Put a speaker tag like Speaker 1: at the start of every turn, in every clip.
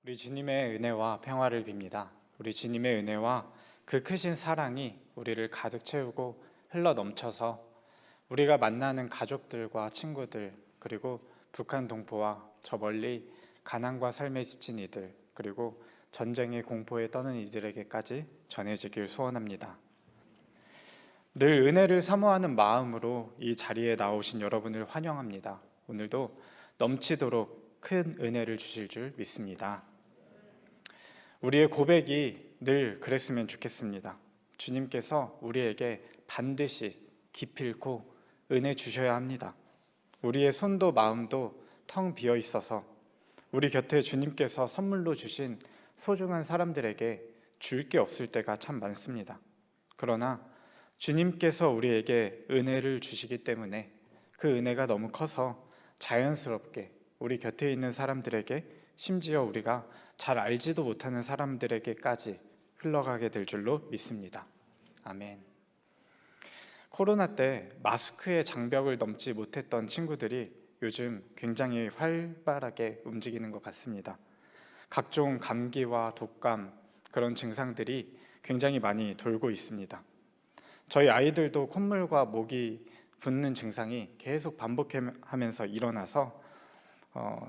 Speaker 1: 우리 주님의 은혜와 평화를 빕니다. 우리 주님의 은혜와 그 크신 사랑이 우리를 가득 채우고 흘러 넘쳐서 우리가 만나는 가족들과 친구들, 그리고 북한 동포와 저 멀리 가난과 삶에 지친 이들, 그리고 전쟁의 공포에 떠는 이들에게까지 전해지길 소원합니다. 늘 은혜를 사모하는 마음으로 이 자리에 나오신 여러분을 환영합니다. 오늘도 넘치도록 큰 은혜를 주실 줄 믿습니다. 우리의 고백이 늘 그랬으면 좋겠습니다. 주님께서 우리에게 반드시 기필코 은혜 주셔야 합니다. 우리의 손도 마음도 텅 비어 있어서 우리 곁에 주님께서 선물로 주신 소중한 사람들에게 줄 게 없을 때가 참 많습니다. 그러나 주님께서 우리에게 은혜를 주시기 때문에 그 은혜가 너무 커서 자연스럽게 우리 곁에 있는 사람들에게, 심지어 우리가 잘 알지도 못하는 사람들에게까지 흘러가게 될 줄로 믿습니다. 아멘. 코로나 때 마스크의 장벽을 넘지 못했던 친구들이 요즘 굉장히 활발하게 움직이는 것 같습니다. 각종 감기와 독감, 그런 증상들이 굉장히 많이 돌고 있습니다. 저희 아이들도 콧물과 목이 붓는 증상이 계속 반복하면서 일어나서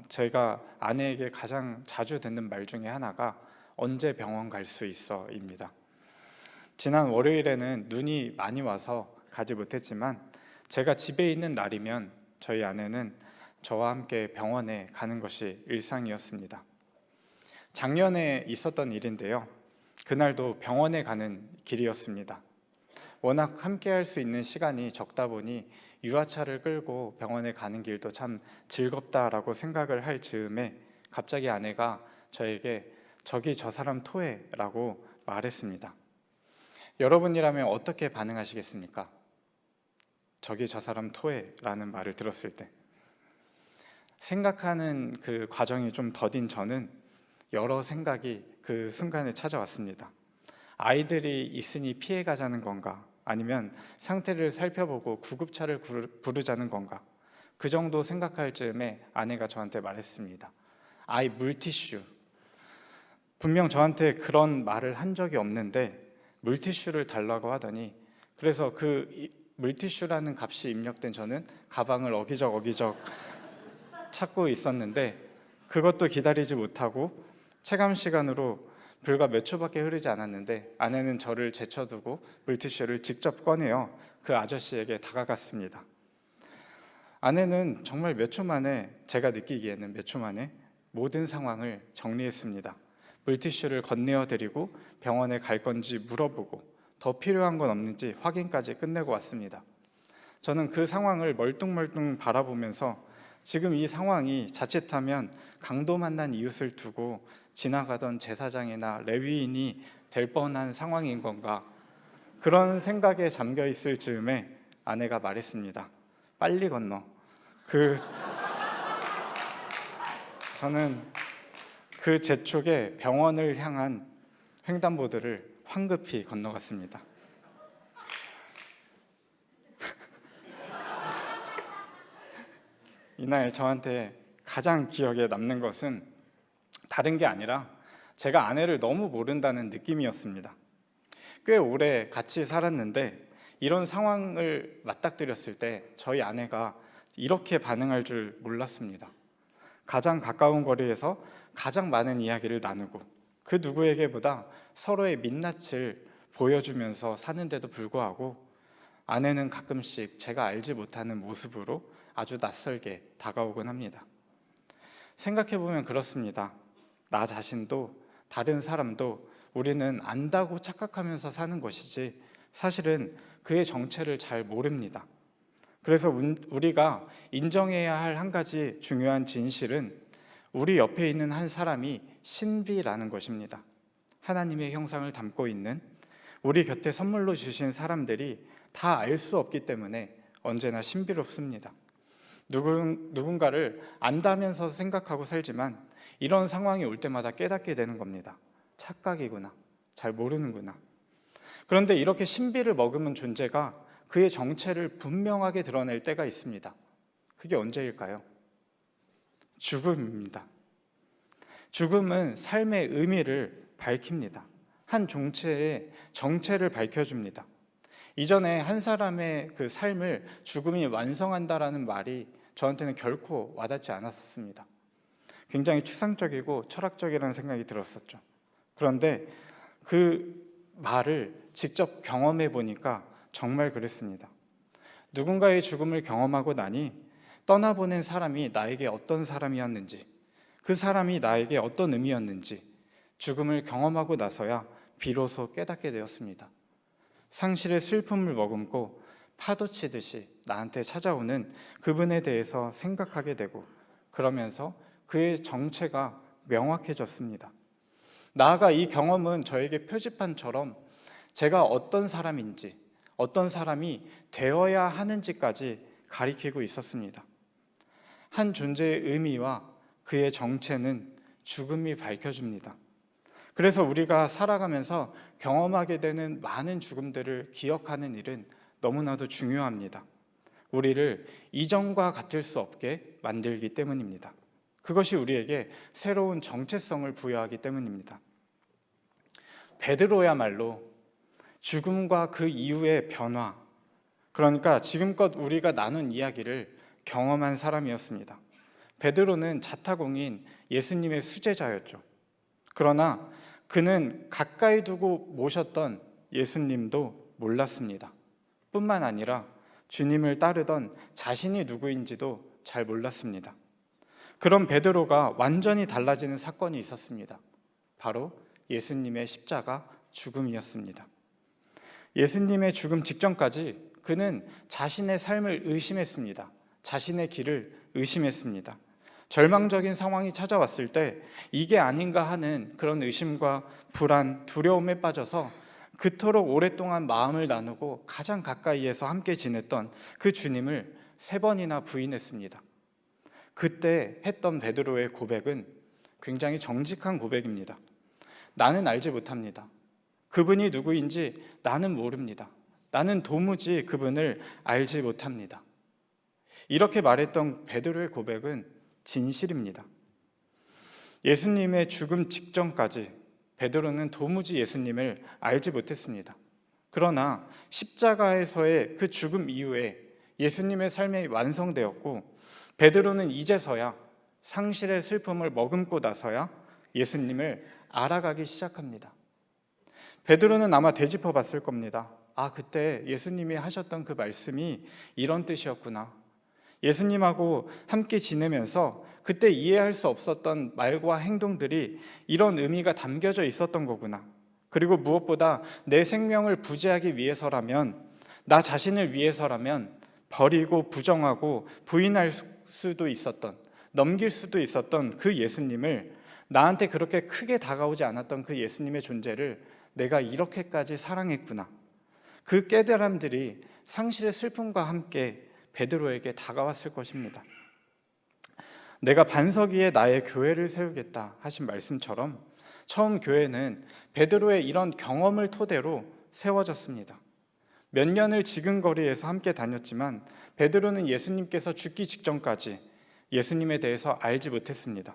Speaker 1: 제가 아내에게 가장 자주 듣는 말 중에 하나가 언제 병원 갈 수 있어입니다. 지난 월요일에는 눈이 많이 와서 가지 못했지만 제가 집에 있는 날이면 저희 아내는 저와 함께 병원에 가는 것이 일상이었습니다. 작년에 있었던 일인데요. 그날도 병원에 가는 길이었습니다. 워낙 함께 할 수 있는 시간이 적다 보니 유아차를 끌고 병원에 가는 길도 참 즐겁다라고 생각을 할 즈음에 갑자기 아내가 저에게 저기 저 사람 토해라고 말했습니다. 여러분이라면 어떻게 반응하시겠습니까? 저기 저 사람 토해라는 말을 들었을 때 생각하는 그 과정이 좀 더딘 저는 여러 생각이 그 순간에 찾아왔습니다. 아이들이 있으니 피해 가자는 건가? 아니면 상태를 살펴보고 구급차를 부르자는 건가? 그 정도 생각할 즈음에 아내가 저한테 말했습니다. 아이 물티슈. 분명 저한테 그런 말을 한 적이 없는데 물티슈를 달라고 하더니, 그래서 그 물티슈라는 값이 입력된 저는 가방을 어기적 찾고 있었는데 그것도 기다리지 못하고 체감 시간으로 불과 몇 초밖에 흐르지 않았는데 아내는 저를 제쳐두고 물티슈를 직접 꺼내어 그 아저씨에게 다가갔습니다. 아내는 정말 몇 초 만에, 제가 느끼기에는 몇 초 만에 모든 상황을 정리했습니다. 물티슈를 건네어드리고 병원에 갈 건지 물어보고 더 필요한 건 없는지 확인까지 끝내고 왔습니다. 저는 그 상황을 멀뚱멀뚱 바라보면서 지금 이 상황이 자칫하면 강도 만난 이웃을 두고 지나가던 제사장이나 레위인이 될 뻔한 상황인 건가, 그런 생각에 잠겨 있을 즈음에 아내가 말했습니다. 빨리 건너. 저는 그 재촉에 병원을 향한 횡단보도를 황급히 건너갔습니다. 이날 저한테 가장 기억에 남는 것은 다른 게 아니라 제가 아내를 너무 모른다는 느낌이었습니다. 꽤 오래 같이 살았는데 이런 상황을 맞닥뜨렸을 때 저희 아내가 이렇게 반응할 줄 몰랐습니다. 가장 가까운 거리에서 가장 많은 이야기를 나누고 그 누구에게보다 서로의 민낯을 보여주면서 사는데도 불구하고 아내는 가끔씩 제가 알지 못하는 모습으로 아주 낯설게 다가오곤 합니다. 생각해보면 그렇습니다. 나 자신도 다른 사람도 우리는 안다고 착각하면서 사는 것이지 사실은 그의 정체를 잘 모릅니다. 그래서 우리가 인정해야 할 한 가지 중요한 진실은 우리 옆에 있는 한 사람이 신비라는 것입니다. 하나님의 형상을 담고 있는, 우리 곁에 선물로 주신 사람들이 다 알 수 없기 때문에 언제나 신비롭습니다. 누군가를 안다면서 생각하고 살지만 이런 상황이 올 때마다 깨닫게 되는 겁니다. 착각이구나, 잘 모르는구나. 그런데 이렇게 신비를 머금은 존재가 그의 정체를 분명하게 드러낼 때가 있습니다. 그게 언제일까요? 죽음입니다. 죽음은 삶의 의미를 밝힙니다. 한 종체의 정체를 밝혀줍니다. 이전에 한 사람의 그 삶을 죽음이 완성한다라는 말이 저한테는 결코 와닿지 않았었습니다. 굉장히 추상적이고 철학적이라는 생각이 들었었죠. 그런데 그 말을 직접 경험해 보니까 정말 그랬습니다. 누군가의 죽음을 경험하고 나니 떠나보낸 사람이 나에게 어떤 사람이었는지, 그 사람이 나에게 어떤 의미였는지 죽음을 경험하고 나서야 비로소 깨닫게 되었습니다. 상실의 슬픔을 머금고 파도치듯이 나한테 찾아오는 그분에 대해서 생각하게 되고, 그러면서 그의 정체가 명확해졌습니다. 나아가 이 경험은 저에게 표지판처럼 제가 어떤 사람인지, 어떤 사람이 되어야 하는지까지 가리키고 있었습니다. 한 존재의 의미와 그의 정체는 죽음이 밝혀줍니다. 그래서 우리가 살아가면서 경험하게 되는 많은 죽음들을 기억하는 일은 너무나도 중요합니다. 우리를 이전과 같을 수 없게 만들기 때문입니다. 그것이 우리에게 새로운 정체성을 부여하기 때문입니다. 베드로야말로 죽음과 그 이후의 변화, 그러니까 지금껏 우리가 나눈 이야기를 경험한 사람이었습니다. 베드로는 자타공인 예수님의 수제자였죠. 그러나 그는 가까이 두고 모셨던 예수님도 몰랐습니다. 뿐만 아니라 주님을 따르던 자신이 누구인지도 잘 몰랐습니다. 그런 베드로가 완전히 달라지는 사건이 있었습니다. 바로 예수님의 십자가 죽음이었습니다. 예수님의 죽음 직전까지 그는 자신의 삶을 의심했습니다. 자신의 길을 의심했습니다. 절망적인 상황이 찾아왔을 때 이게 아닌가 하는 그런 의심과 불안, 두려움에 빠져서 그토록 오랫동안 마음을 나누고 가장 가까이에서 함께 지냈던 그 주님을 3번이나 부인했습니다. 그때 했던 베드로의 고백은 굉장히 정직한 고백입니다. 나는 알지 못합니다. 그분이 누구인지 나는 모릅니다. 나는 도무지 그분을 알지 못합니다. 이렇게 말했던 베드로의 고백은 진실입니다. 예수님의 죽음 직전까지 베드로는 도무지 예수님을 알지 못했습니다. 그러나 십자가에서의 그 죽음 이후에 예수님의 삶이 완성되었고, 베드로는 이제서야 상실의 슬픔을 머금고 나서야 예수님을 알아가기 시작합니다. 베드로는 아마 되짚어 봤을 겁니다. 그때 예수님이 하셨던 그 말씀이 이런 뜻이었구나. 예수님하고 함께 지내면서 그때 이해할 수 없었던 말과 행동들이 이런 의미가 담겨져 있었던 거구나. 그리고 무엇보다 내 생명을 부지하기 위해서라면, 나 자신을 위해서라면 버리고 부정하고 부인할 수도 있었던, 넘길 수도 있었던 그 예수님을, 나한테 그렇게 크게 다가오지 않았던 그 예수님의 존재를 내가 이렇게까지 사랑했구나. 그 깨달음들이 상실의 슬픔과 함께 베드로에게 다가왔을 것입니다. 내가 반석 위에 나의 교회를 세우겠다 하신 말씀처럼 처음 교회는 베드로의 이런 경험을 토대로 세워졌습니다. 몇 년을 지근거리에서 함께 다녔지만 베드로는 예수님께서 죽기 직전까지 예수님에 대해서 알지 못했습니다.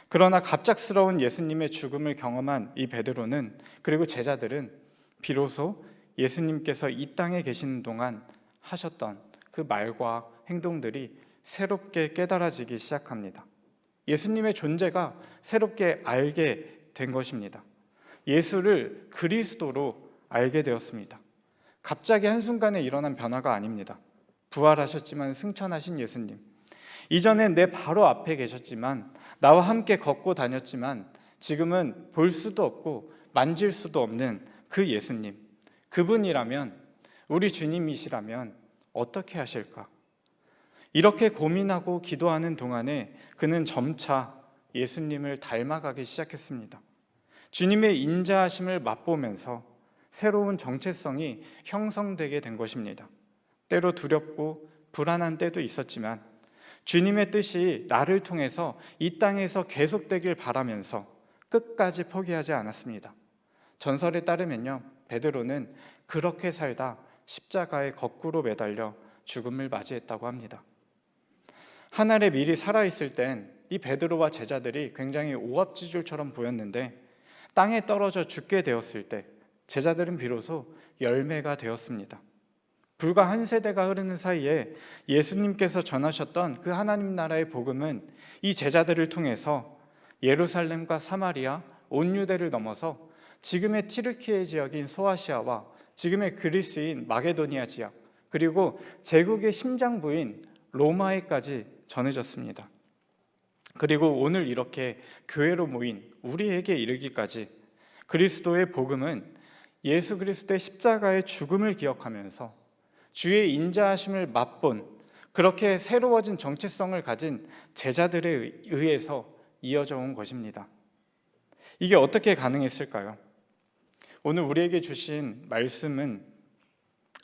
Speaker 1: 그러나 갑작스러운 예수님의 죽음을 경험한 이 베드로는, 그리고 제자들은 비로소 예수님께서 이 땅에 계시는 동안 하셨던 그 말과 행동들이 새롭게 깨달아지기 시작합니다. 예수님의 존재가 새롭게 알게 된 것입니다. 예수를 그리스도로 알게 되었습니다. 갑자기 한순간에 일어난 변화가 아닙니다. 부활하셨지만 승천하신 예수님, 이전엔 내 바로 앞에 계셨지만, 나와 함께 걷고 다녔지만 지금은 볼 수도 없고 만질 수도 없는 그 예수님, 그분이라면, 우리 주님이시라면 어떻게 하실까? 이렇게 고민하고 기도하는 동안에 그는 점차 예수님을 닮아가기 시작했습니다. 주님의 인자하심을 맛보면서 새로운 정체성이 형성되게 된 것입니다. 때로 두렵고 불안한 때도 있었지만 주님의 뜻이 나를 통해서 이 땅에서 계속되길 바라면서 끝까지 포기하지 않았습니다. 전설에 따르면요, 베드로는 그렇게 살다 십자가에 거꾸로 매달려 죽음을 맞이했다고 합니다. 한 알에 미리 살아있을 땐 이 베드로와 제자들이 굉장히 오합지졸처럼 보였는데 땅에 떨어져 죽게 되었을 때 제자들은 비로소 열매가 되었습니다. 불과 한 세대가 흐르는 사이에 예수님께서 전하셨던 그 하나님 나라의 복음은 이 제자들을 통해서 예루살렘과 사마리아, 온 유대를 넘어서 지금의 튀르키예 지역인 소아시아와 지금의 그리스인 마게도니아 지역, 그리고 제국의 심장부인 로마에까지 전해졌습니다. 그리고 오늘 이렇게 교회로 모인 우리에게 이르기까지 그리스도의 복음은 예수 그리스도의 십자가의 죽음을 기억하면서 주의 인자하심을 맛본 그렇게 새로워진 정체성을 가진 제자들에 의해서 이어져 온 것입니다. 이게 어떻게 가능했을까요? 오늘 우리에게 주신 말씀은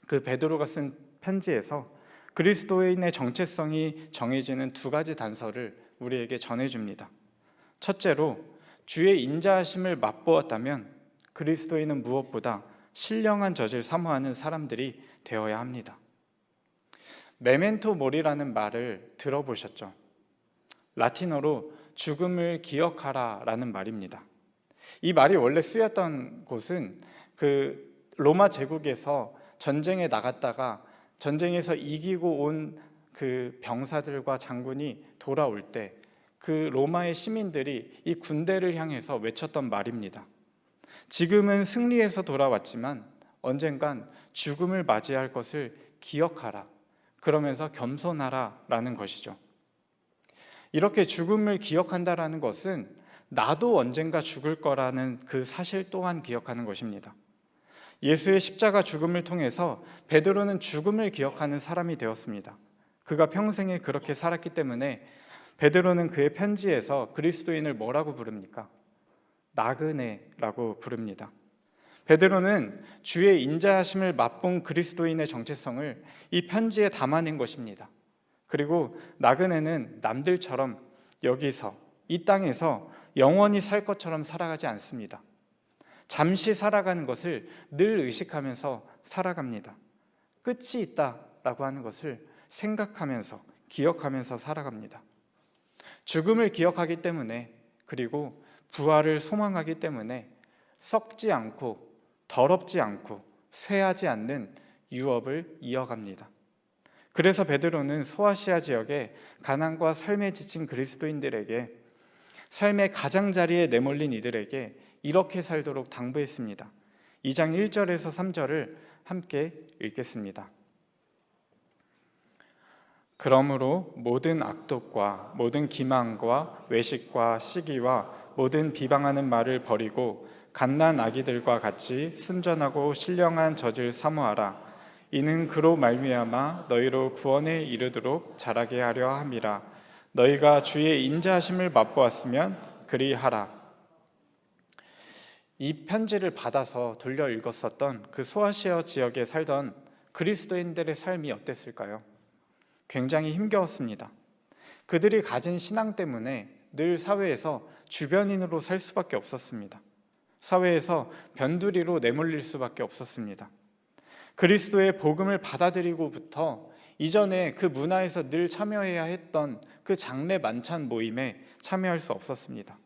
Speaker 1: 그 베드로가 쓴 편지에서 그리스도인의 정체성이 정해지는 두 가지 단서를 우리에게 전해줍니다. 첫째로, 주의 인자하심을 맛보았다면 그리스도인은 무엇보다 신령한 젖을 사모하는 사람들이 되어야 합니다. 메멘토 모리라는 말을 들어보셨죠? 라틴어로 죽음을 기억하라 라는 말입니다. 이 말이 원래 쓰였던 곳은 그 로마 제국에서 전쟁에 나갔다가 전쟁에서 이기고 온 그 병사들과 장군이 돌아올 때 그 로마의 시민들이 이 군대를 향해서 외쳤던 말입니다. 지금은 승리해서 돌아왔지만 언젠간 죽음을 맞이할 것을 기억하라. 그러면서 겸손하라 라는 것이죠. 이렇게 죽음을 기억한다라는 것은 나도 언젠가 죽을 거라는 그 사실 또한 기억하는 것입니다. 예수의 십자가 죽음을 통해서 베드로는 죽음을 기억하는 사람이 되었습니다. 그가 평생에 그렇게 살았기 때문에 베드로는 그의 편지에서 그리스도인을 뭐라고 부릅니까? 나그네라고 부릅니다. 베드로는 주의 인자하심을 맛본 그리스도인의 정체성을 이 편지에 담아낸 것입니다. 그리고 나그네는 남들처럼 여기서 이 땅에서 영원히 살 것처럼 살아가지 않습니다. 잠시 살아가는 것을 늘 의식하면서 살아갑니다. 끝이 있다라고 하는 것을 생각하면서 기억하면서 살아갑니다. 죽음을 기억하기 때문에, 그리고 부활을 소망하기 때문에 썩지 않고 더럽지 않고 쇠하지 않는 유업을 이어갑니다. 그래서 베드로는 소아시아 지역의 가난과 삶에 지친 그리스도인들에게, 삶의 가장자리에 내몰린 이들에게 이렇게 살도록 당부했습니다. 2장 1절에서 3절을 함께 읽겠습니다. 그러므로 모든 악독과 모든 기망과 외식과 시기와 모든 비방하는 말을 버리고 갓난 아기들과 같이 순전하고 신령한 젖을 사모하라. 이는 그로 말미암아 너희로 구원에 이르도록 자라게 하려 함이라. 너희가 주의 인자하심을 맛보았으면 그리하라. 이 편지를 받아서 돌려 읽었었던 그 소아시아 지역에 살던 그리스도인들의 삶이 어땠을까요? 굉장히 힘겨웠습니다. 그들이 가진 신앙 때문에 늘 사회에서 주변인으로 살 수밖에 없었습니다. 사회에서 변두리로 내몰릴 수밖에 없었습니다. 그리스도의 복음을 받아들이고부터 이전에 그 문화에서 늘 참여해야 했던 그 장례 만찬 모임에 참여할 수 없었습니다.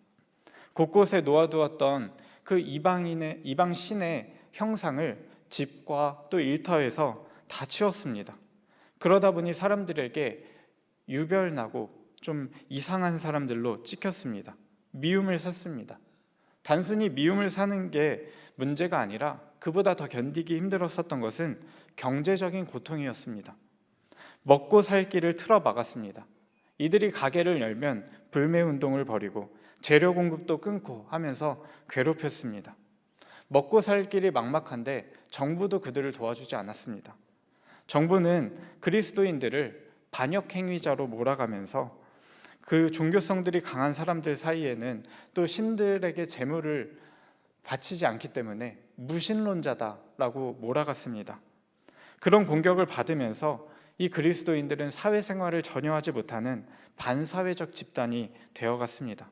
Speaker 1: 곳곳에 놓아두었던 그 이방 신의 형상을 집과 또 일터에서 다 치웠습니다. 그러다 보니 사람들에게 유별나고 좀 이상한 사람들로 찍혔습니다. 미움을 샀습니다. 단순히 미움을 사는 게 문제가 아니라 그보다 더 견디기 힘들었었던 것은 경제적인 고통이었습니다. 먹고 살 길을 틀어 막았습니다. 이들이 가게를 열면 불매운동을 벌이고 재료 공급도 끊고 하면서 괴롭혔습니다. 먹고 살 길이 막막한데 정부도 그들을 도와주지 않았습니다. 정부는 그리스도인들을 반역행위자로 몰아가면서 그 종교성들이 강한 사람들 사이에는 또 신들에게 제물을 바치지 않기 때문에 무신론자다라고 몰아갔습니다. 그런 공격을 받으면서 이 그리스도인들은 사회생활을 전혀 하지 못하는 반사회적 집단이 되어갔습니다.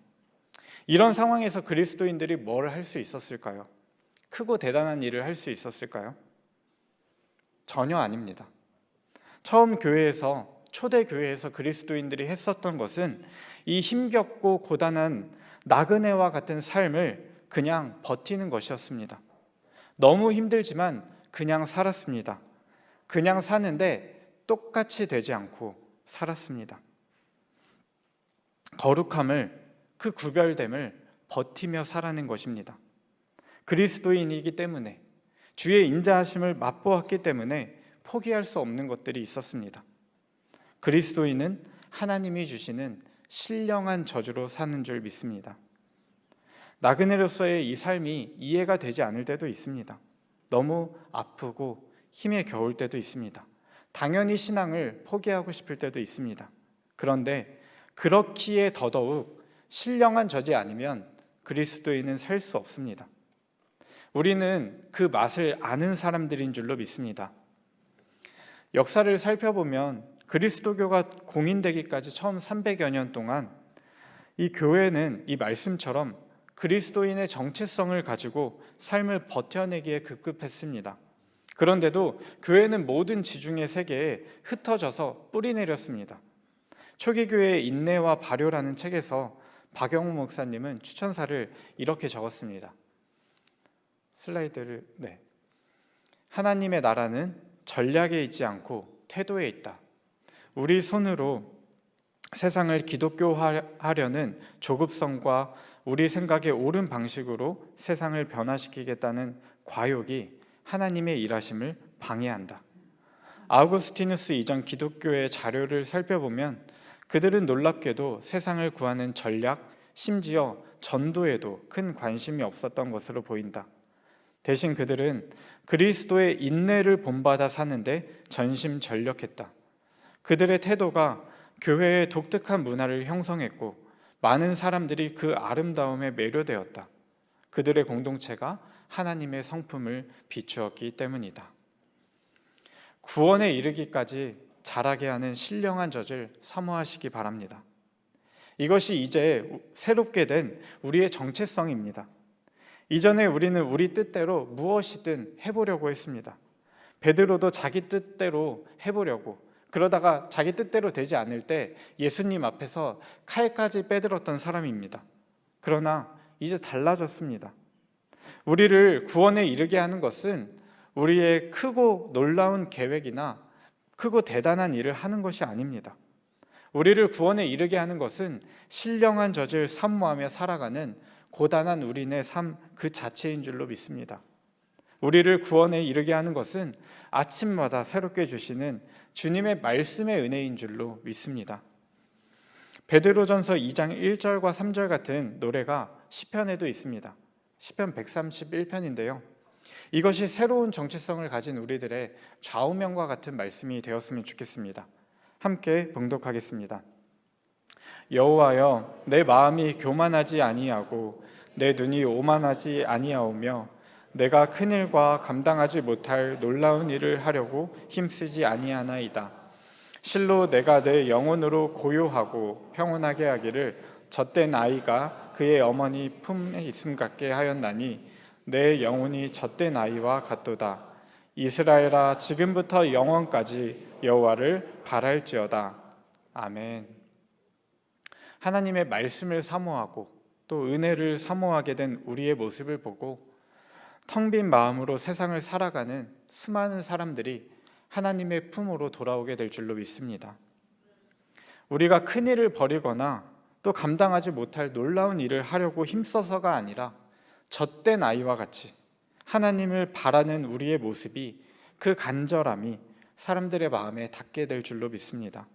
Speaker 1: 이런 상황에서 그리스도인들이 뭘 할 수 있었을까요? 크고 대단한 일을 할 수 있었을까요? 전혀 아닙니다. 처음 교회에서 초대교회에서 그리스도인들이 했었던 것은 이 힘겹고 고단한 나그네와 같은 삶을 그냥 버티는 것이었습니다. 너무 힘들지만 그냥 살았습니다. 그냥 사는데 똑같이 되지 않고 살았습니다. 거룩함을, 그 구별됨을 버티며 살아낸 것입니다. 그리스도인이기 때문에, 주의 인자하심을 맛보았기 때문에 포기할 수 없는 것들이 있었습니다. 그리스도인은 하나님이 주시는 신령한 저주로 사는 줄 믿습니다. 나그네로서의 이 삶이 이해가 되지 않을 때도 있습니다. 너무 아프고 힘에 겨울 때도 있습니다. 당연히 신앙을 포기하고 싶을 때도 있습니다. 그런데 그렇기에 더더욱 신령한 저지 아니면 그리스도인은 살 수 없습니다. 우리는 그 맛을 아는 사람들인 줄로 믿습니다. 역사를 살펴보면 그리스도교가 공인되기까지 처음 300여 년 동안 이 교회는 이 말씀처럼 그리스도인의 정체성을 가지고 삶을 버텨내기에 급급했습니다. 그런데도 교회는 모든 지중해 세계에 흩어져서 뿌리내렸습니다. 초기 교회의 인내와 발효라는 책에서 박영호 목사님은 추천사를 이렇게 적었습니다. 슬라이드를 하나님의 나라는 전략에 있지 않고 태도에 있다. 우리 손으로 세상을 기독교화하려는 조급성과 우리 생각의 옳은 방식으로 세상을 변화시키겠다는 과욕이 하나님의 일하심을 방해한다. 아우구스티누스 이전 기독교의 자료를 살펴보면 그들은 놀랍게도 세상을 구하는 전략, 심지어 전도에도 큰 관심이 없었던 것으로 보인다. 대신 그들은 그리스도의 인내를 본받아 사는데 전심전력했다. 그들의 태도가 교회의 독특한 문화를 형성했고 많은 사람들이 그 아름다움에 매료되었다. 그들의 공동체가 하나님의 성품을 비추었기 때문이다. 구원에 이르기까지 자라게 하는 신령한 젖을 사모하시기 바랍니다. 이것이 이제 새롭게 된 우리의 정체성입니다. 이전에 우리는 우리 뜻대로 무엇이든 해보려고 했습니다. 베드로도 자기 뜻대로 해보려고, 그러다가 자기 뜻대로 되지 않을 때 예수님 앞에서 칼까지 빼들었던 사람입니다. 그러나 이제 달라졌습니다. 우리를 구원에 이르게 하는 것은 우리의 크고 놀라운 계획이나 크고 대단한 일을 하는 것이 아닙니다. 우리를 구원에 이르게 하는 것은 신령한 젖을 사모하며 살아가는 고단한 우리네 삶 그 자체인 줄로 믿습니다. 우리를 구원에 이르게 하는 것은 아침마다 새롭게 주시는 주님의 말씀의 은혜인 줄로 믿습니다. 베드로전서 2장 1절과 3절 같은 노래가 시편에도 있습니다. 시편 131편인데요. 이것이 새로운 정체성을 가진 우리들의 좌우명과 같은 말씀이 되었으면 좋겠습니다. 함께 봉독하겠습니다. 여호와여, 내 마음이 교만하지 아니하고 내 눈이 오만하지 아니하오며 내가 큰 일과 감당하지 못할 놀라운 일을 하려고 힘쓰지 아니하나이다. 실로 내가 내 영혼으로 고요하고 평온하게 하기를 젖된 아이가 그의 어머니 품에 있음 같게 하였나니 내 영혼이 젖된 아이와 같도다. 이스라엘아, 지금부터 영원까지 여호와를 바랄지어다. 아멘. 하나님의 말씀을 사모하고 또 은혜를 사모하게 된 우리의 모습을 보고 텅 빈 마음으로 세상을 살아가는 수많은 사람들이 하나님의 품으로 돌아오게 될 줄로 믿습니다. 우리가 큰 일을 벌이거나 또 감당하지 못할 놀라운 일을 하려고 힘써서가 아니라 젖된 아이와 같이 하나님을 바라는 우리의 모습이, 그 간절함이 사람들의 마음에 닿게 될 줄로 믿습니다.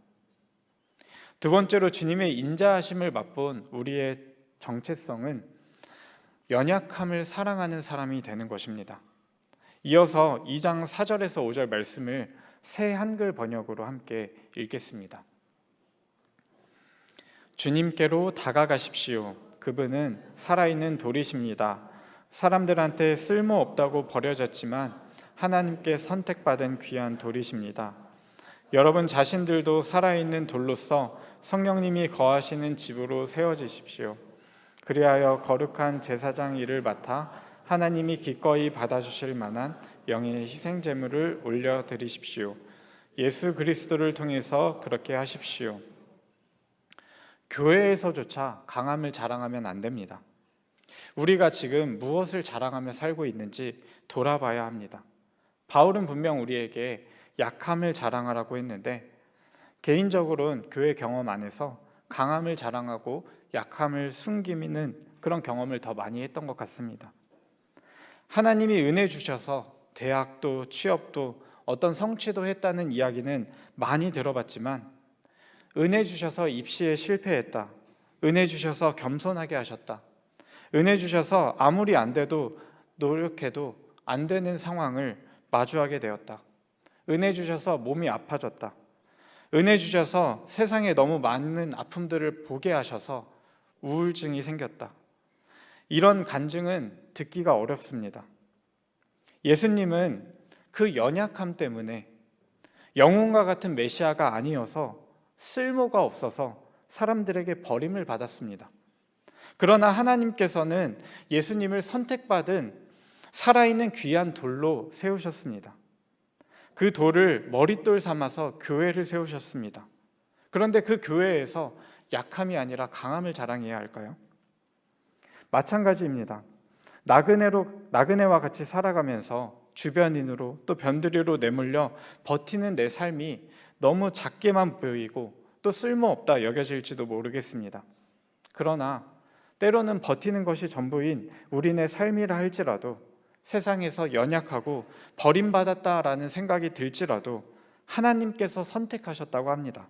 Speaker 1: 두 번째로 주님의 인자하심을 맛본 우리의 정체성은 연약함을 사랑하는 사람이 되는 것입니다. 이어서 2장 4절에서 5절 말씀을 새 한글 번역으로 함께 읽겠습니다. 주님께로 다가가십시오. 그분은 살아있는 돌이십니다. 사람들한테 쓸모없다고 버려졌지만 하나님께 선택받은 귀한 돌이십니다. 여러분 자신들도 살아있는 돌로서 성령님이 거하시는 집으로 세워지십시오. 그리하여 거룩한 제사장 일을 맡아 하나님이 기꺼이 받아주실 만한 영의 희생제물을 올려드리십시오. 예수 그리스도를 통해서 그렇게 하십시오. 교회에서조차 강함을 자랑하면 안 됩니다. 우리가 지금 무엇을 자랑하며 살고 있는지 돌아봐야 합니다. 바울은 분명 우리에게 약함을 자랑하라고 했는데, 개인적으로는 교회 경험 안에서 강함을 자랑하고 약함을 숨기는 그런 경험을 더 많이 했던 것 같습니다. 하나님이 은혜 주셔서 대학도 취업도 어떤 성취도 했다는 이야기는 많이 들어봤지만, 은혜 주셔서 입시에 실패했다, 은혜 주셔서 겸손하게 하셨다, 은혜 주셔서 아무리 안 돼도 노력해도 안 되는 상황을 마주하게 되었다, 은혜 주셔서 몸이 아파졌다, 은혜 주셔서 세상에 너무 많은 아픔들을 보게 하셔서 우울증이 생겼다, 이런 간증은 듣기가 어렵습니다. 예수님은 그 연약함 때문에 영웅과 같은 메시아가 아니어서 쓸모가 없어서 사람들에게 버림을 받았습니다. 그러나 하나님께서는 예수님을 선택받은 살아있는 귀한 돌로 세우셨습니다. 그 돌을 머릿돌 삼아서 교회를 세우셨습니다. 그런데 그 교회에서 약함이 아니라 강함을 자랑해야 할까요? 마찬가지입니다. 나그네와 같이 살아가면서 주변인으로 또 변두리로 내몰려 버티는 내 삶이 너무 작게만 보이고 또 쓸모없다 여겨질지도 모르겠습니다. 그러나 때로는 버티는 것이 전부인 우리네 삶이라 할지라도, 세상에서 연약하고 버림받았다라는 생각이 들지라도 하나님께서 선택하셨다고 합니다.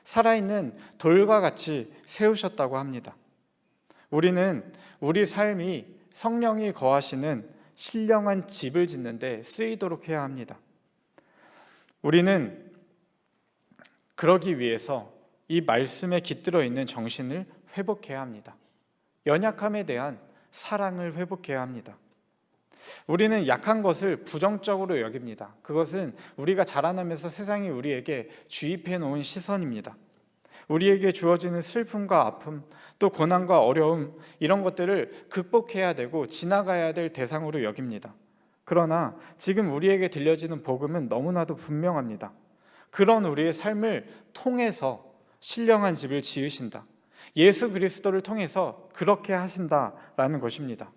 Speaker 1: 살아있는 돌과 같이 세우셨다고 합니다. 우리는 우리 삶이 성령이 거하시는 신령한 집을 짓는 데 쓰이도록 해야 합니다. 우리는 그러기 위해서 이 말씀에 깃들어 있는 정신을 회복해야 합니다. 연약함에 대한 사랑을 회복해야 합니다. 우리는 약한 것을 부정적으로 여깁니다. 그것은 우리가 자라나면서 세상이 우리에게 주입해 놓은 시선입니다. 우리에게 주어지는 슬픔과 아픔, 또 고난과 어려움, 이런 것들을 극복해야 되고 지나가야 될 대상으로 여깁니다. 그러나 지금 우리에게 들려지는 복음은 너무나도 분명합니다. 그런 우리의 삶을 통해서 신령한 집을 지으신다, 예수 그리스도를 통해서 그렇게 하신다라는 것입니다.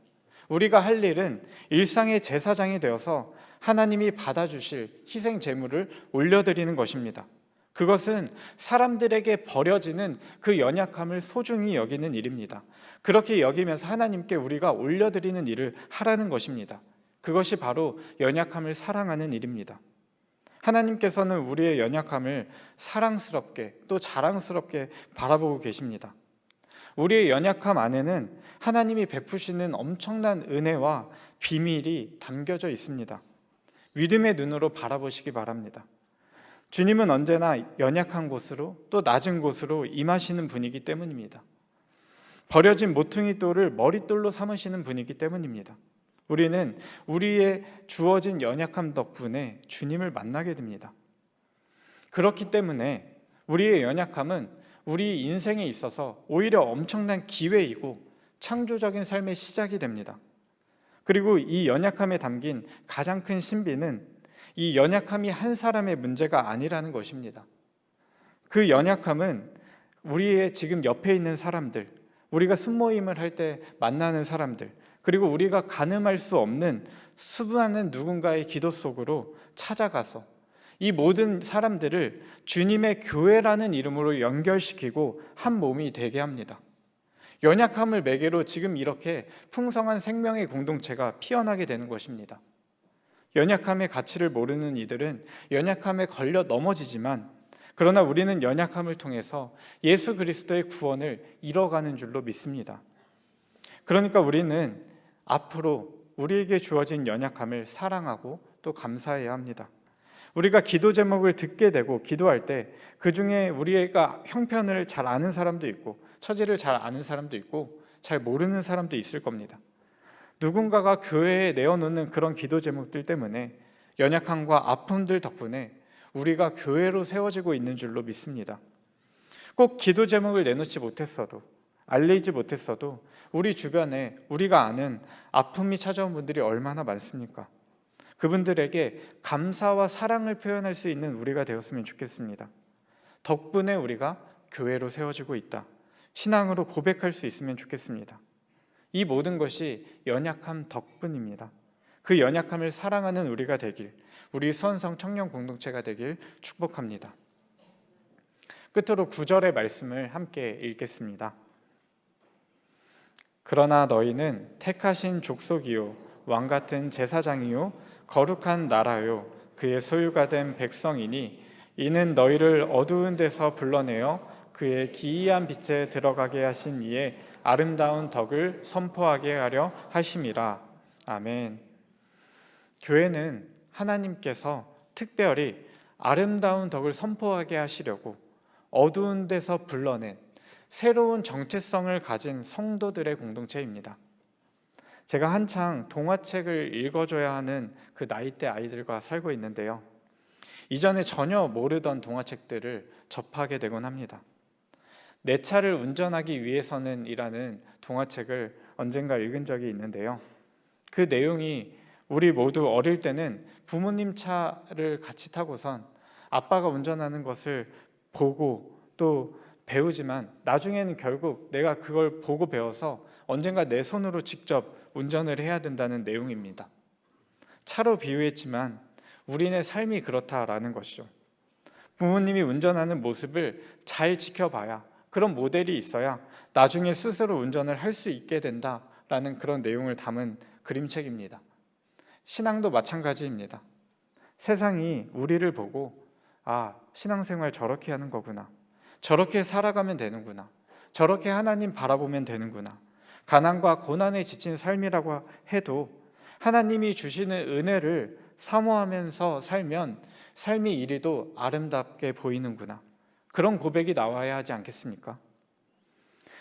Speaker 1: 우리가 할 일은 일상의 제사장이 되어서 하나님이 받아주실 희생 제물을 올려드리는 것입니다. 그것은 사람들에게 버려지는 그 연약함을 소중히 여기는 일입니다. 그렇게 여기면서 하나님께 우리가 올려드리는 일을 하라는 것입니다. 그것이 바로 연약함을 사랑하는 일입니다. 하나님께서는 우리의 연약함을 사랑스럽게 또 자랑스럽게 바라보고 계십니다. 우리의 연약함 안에는 하나님이 베푸시는 엄청난 은혜와 비밀이 담겨져 있습니다. 믿음의 눈으로 바라보시기 바랍니다. 주님은 언제나 연약한 곳으로 또 낮은 곳으로 임하시는 분이기 때문입니다. 버려진 모퉁이 돌을 머릿돌로 삼으시는 분이기 때문입니다. 우리는 우리의 주어진 연약함 덕분에 주님을 만나게 됩니다. 그렇기 때문에 우리의 연약함은 우리 인생에 있어서 오히려 엄청난 기회이고 창조적인 삶의 시작이 됩니다. 그리고 이 연약함에 담긴 가장 큰 신비는 이 연약함이 한 사람의 문제가 아니라는 것입니다. 그 연약함은 우리의 지금 옆에 있는 사람들, 우리가 순모임을 할 때 만나는 사람들, 그리고 우리가 가늠할 수 없는 수많은 누군가의 기도 속으로 찾아가서 이 모든 사람들을 주님의 교회라는 이름으로 연결시키고 한 몸이 되게 합니다. 연약함을 매개로 지금 이렇게 풍성한 생명의 공동체가 피어나게 되는 것입니다. 연약함의 가치를 모르는 이들은 연약함에 걸려 넘어지지만, 그러나 우리는 연약함을 통해서 예수 그리스도의 구원을 이뤄가는 줄로 믿습니다. 그러니까 우리는 앞으로 우리에게 주어진 연약함을 사랑하고 또 감사해야 합니다. 우리가 기도 제목을 듣게 되고 기도할 때 그 중에 우리가 형편을 잘 아는 사람도 있고 처지를 잘 아는 사람도 있고 잘 모르는 사람도 있을 겁니다. 누군가가 교회에 내어놓는 그런 기도 제목들 때문에 연약함과 아픔들 덕분에 우리가 교회로 세워지고 있는 줄로 믿습니다. 꼭 기도 제목을 내놓지 못했어도, 알리지 못했어도 우리 주변에 우리가 아는 아픔이 찾아온 분들이 얼마나 많습니까? 그분들에게 감사와 사랑을 표현할 수 있는 우리가 되었으면 좋겠습니다. 덕분에 우리가 교회로 세워지고 있다, 신앙으로 고백할 수 있으면 좋겠습니다. 이 모든 것이 연약함 덕분입니다. 그 연약함을 사랑하는 우리가 되길, 우리 수원성 청년 공동체가 되길 축복합니다. 끝으로 9절의 말씀을 함께 읽겠습니다. 그러나 너희는 택하신 족속이요 왕같은 제사장이요 거룩한 나라요 그의 소유가 된 백성이니 이는 너희를 어두운 데서 불러내어 그의 기이한 빛에 들어가게 하신 이의 아름다운 덕을 선포하게 하려 하심이라. 아멘. 교회는 하나님께서 특별히 아름다운 덕을 선포하게 하시려고 어두운 데서 불러낸 새로운 정체성을 가진 성도들의 공동체입니다. 제가 한창 동화책을 읽어줘야 하는 그 나이대 아이들과 살고 있는데요, 이전에 전혀 모르던 동화책들을 접하게 되곤 합니다. 내 차를 운전하기 위해서는 이라는 동화책을 언젠가 읽은 적이 있는데요, 그 내용이 우리 모두 어릴 때는 부모님 차를 같이 타고선 아빠가 운전하는 것을 보고 또 배우지만 나중에는 결국 내가 그걸 보고 배워서 언젠가 내 손으로 직접 운전을 해야 된다는 내용입니다. 차로 비유했지만 우리네 삶이 그렇다라는 것이죠. 부모님이 운전하는 모습을 잘 지켜봐야, 그런 모델이 있어야 나중에 스스로 운전을 할 수 있게 된다라는 그런 내용을 담은 그림책입니다. 신앙도 마찬가지입니다. 세상이 우리를 보고 신앙생활 저렇게 하는 거구나, 저렇게 살아가면 되는구나, 저렇게 하나님 바라보면 되는구나, 가난과 고난에 지친 삶이라고 해도 하나님이 주시는 은혜를 사모하면서 살면 삶이 이리도 아름답게 보이는구나, 그런 고백이 나와야 하지 않겠습니까?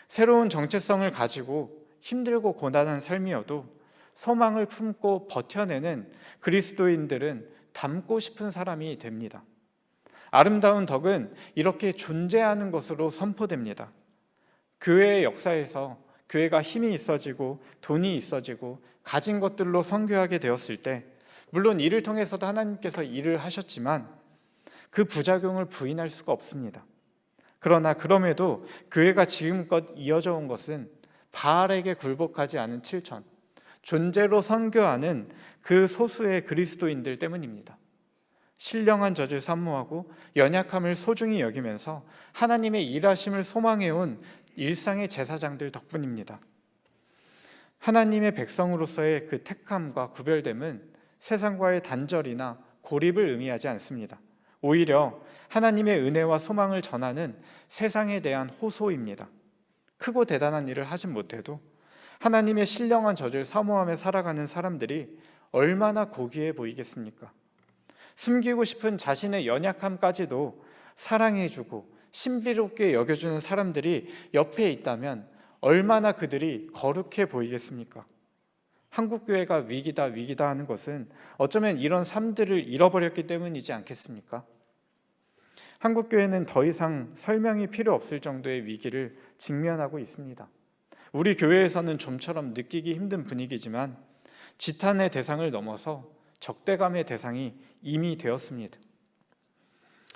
Speaker 1: 새로운 정체성을 가지고 힘들고 고단한 삶이어도 소망을 품고 버텨내는 그리스도인들은 닮고 싶은 사람이 됩니다. 아름다운 덕은 이렇게 존재하는 것으로 선포됩니다. 교회의 역사에서 교회가 힘이 있어지고 돈이 있어지고 가진 것들로 선교하게 되었을 때, 물론 이를 통해서도 하나님께서 일을 하셨지만 그 부작용을 부인할 수가 없습니다. 그러나 그럼에도 교회가 지금껏 이어져 온 것은 바알에게 굴복하지 않은 7천, 존재로 선교하는 그 소수의 그리스도인들 때문입니다. 신령한 젖을 사모하고 연약함을 소중히 여기면서 하나님의 일하심을 소망해온 일상의 제사장들 덕분입니다. 하나님의 백성으로서의 그 택함과 구별됨은 세상과의 단절이나 고립을 의미하지 않습니다. 오히려 하나님의 은혜와 소망을 전하는 세상에 대한 호소입니다. 크고 대단한 일을 하진 못해도 하나님의 신령한 젖을 사모하며 살아가는 사람들이 얼마나 고귀해 보이겠습니까? 숨기고 싶은 자신의 연약함까지도 사랑해주고 신비롭게 여겨주는 사람들이 옆에 있다면 얼마나 그들이 거룩해 보이겠습니까? 한국교회가 위기다 하는 것은 어쩌면 이런 삶들을 잃어버렸기 때문이지 않겠습니까? 한국교회는 더 이상 설명이 필요 없을 정도의 위기를 직면하고 있습니다. 우리 교회에서는 좀처럼 느끼기 힘든 분위기지만 지탄의 대상을 넘어서 적대감의 대상이 이미 되었습니다.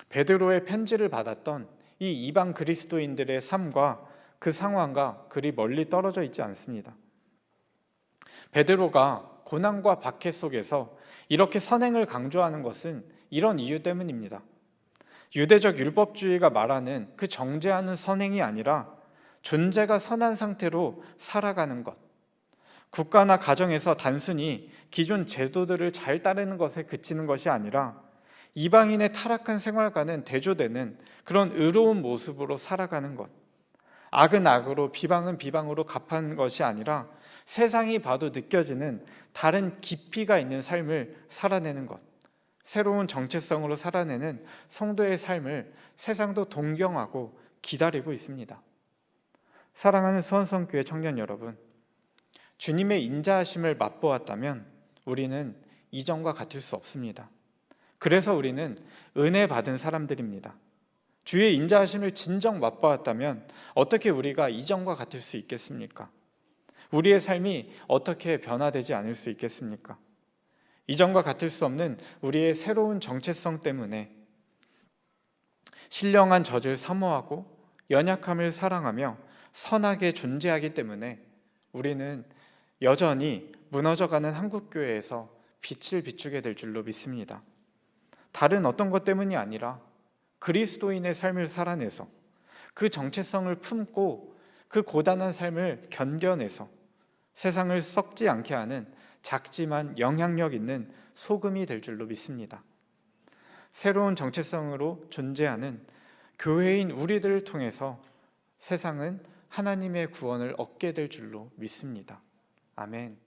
Speaker 1: 베드로의 편지를 받았던 이 이방 그리스도인들의 삶과 그 상황과 그리 멀리 떨어져 있지 않습니다. 베드로가 고난과 박해 속에서 이렇게 선행을 강조하는 것은 이런 이유 때문입니다. 유대적 율법주의가 말하는 그 정죄하는 선행이 아니라 존재가 선한 상태로 살아가는 것, 국가나 가정에서 단순히 기존 제도들을 잘 따르는 것에 그치는 것이 아니라 이방인의 타락한 생활과는 대조되는 그런 의로운 모습으로 살아가는 것, 악은 악으로 비방은 비방으로 갚는 것이 아니라 세상이 봐도 느껴지는 다른 깊이가 있는 삶을 살아내는 것, 새로운 정체성으로 살아내는 성도의 삶을 세상도 동경하고 기다리고 있습니다. 사랑하는 수원성교회 청년 여러분, 주님의 인자하심을 맛보았다면 우리는 이전과 같을 수 없습니다. 그래서 우리는 은혜 받은 사람들입니다. 주의 인자하심을 진정 맛보았다면 어떻게 우리가 이전과 같을 수 있겠습니까? 우리의 삶이 어떻게 변화되지 않을 수 있겠습니까? 이전과 같을 수 없는 우리의 새로운 정체성 때문에 신령한 젖을 사모하고 연약함을 사랑하며 선하게 존재하기 때문에 우리는 여전히 무너져가는 한국교회에서 빛을 비추게 될 줄로 믿습니다. 다른 어떤 것 때문이 아니라 그리스도인의 삶을 살아내서 그 정체성을 품고 그 고단한 삶을 견뎌내서 세상을 썩지 않게 하는 작지만 영향력 있는 소금이 될 줄로 믿습니다. 새로운 정체성으로 존재하는 교회인 우리들을 통해서 세상은 하나님의 구원을 얻게 될 줄로 믿습니다. 아멘.